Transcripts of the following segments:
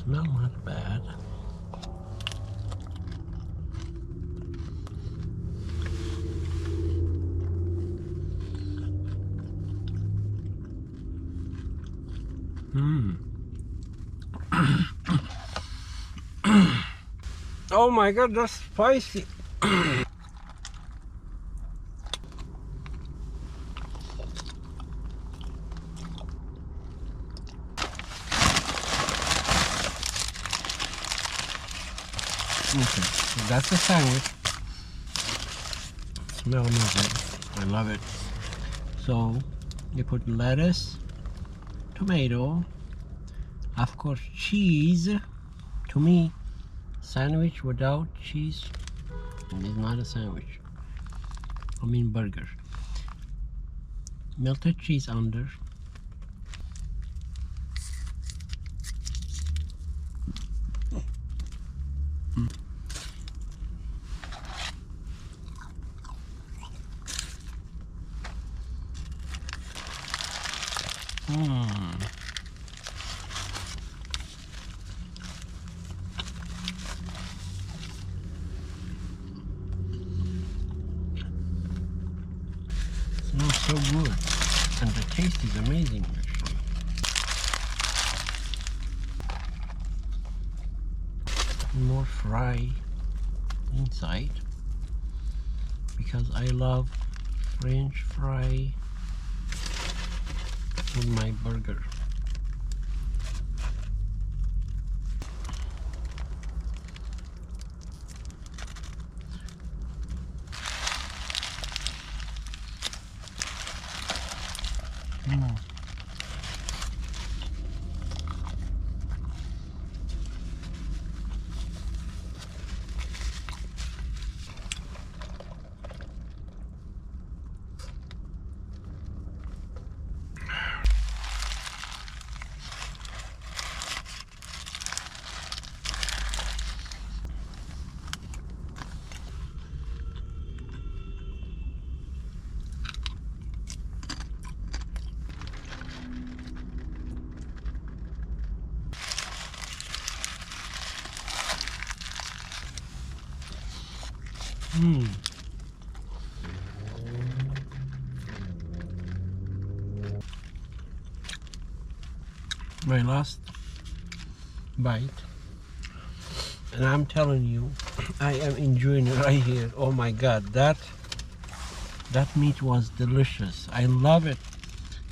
Smell not bad. Oh my god, that's spicy. Okay, so that's the sandwich. Smell amazing. I love it. So you put lettuce, tomato, of course cheese. To me, sandwich without cheese is not a sandwich. I mean burger. Melted cheese under. Smells so good, and the taste is amazing actually. More fry inside because I love French fry with my burger. My last bite, and I'm telling you, I am enjoying it right here. Oh my god, that meat was delicious. I love it.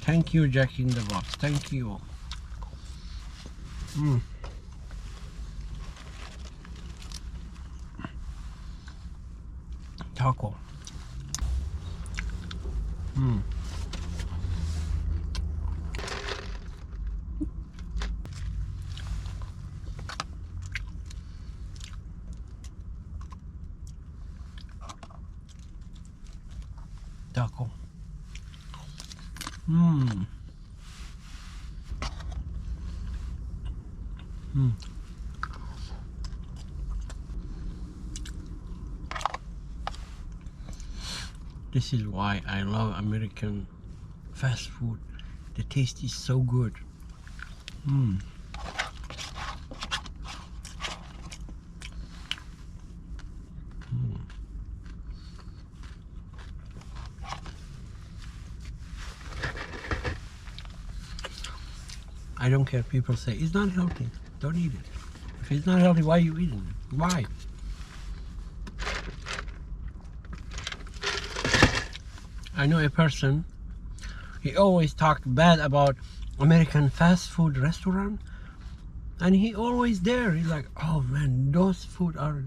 Thank you, Jack in the Box. Thank you. Taco. Taco. This is why I love American fast food. The taste is so good. I don't care. People say it's not healthy. Don't eat it. If it's not healthy, why are you eating it? Why? I know a person, he always talked bad about American fast food restaurant, and he always there. He's like, oh man, those food are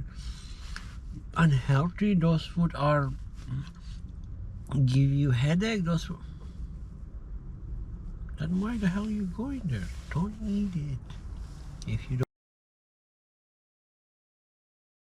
unhealthy. Those food are give you headache. Those food. Then why the hell are you going there? Don't eat it if you don't.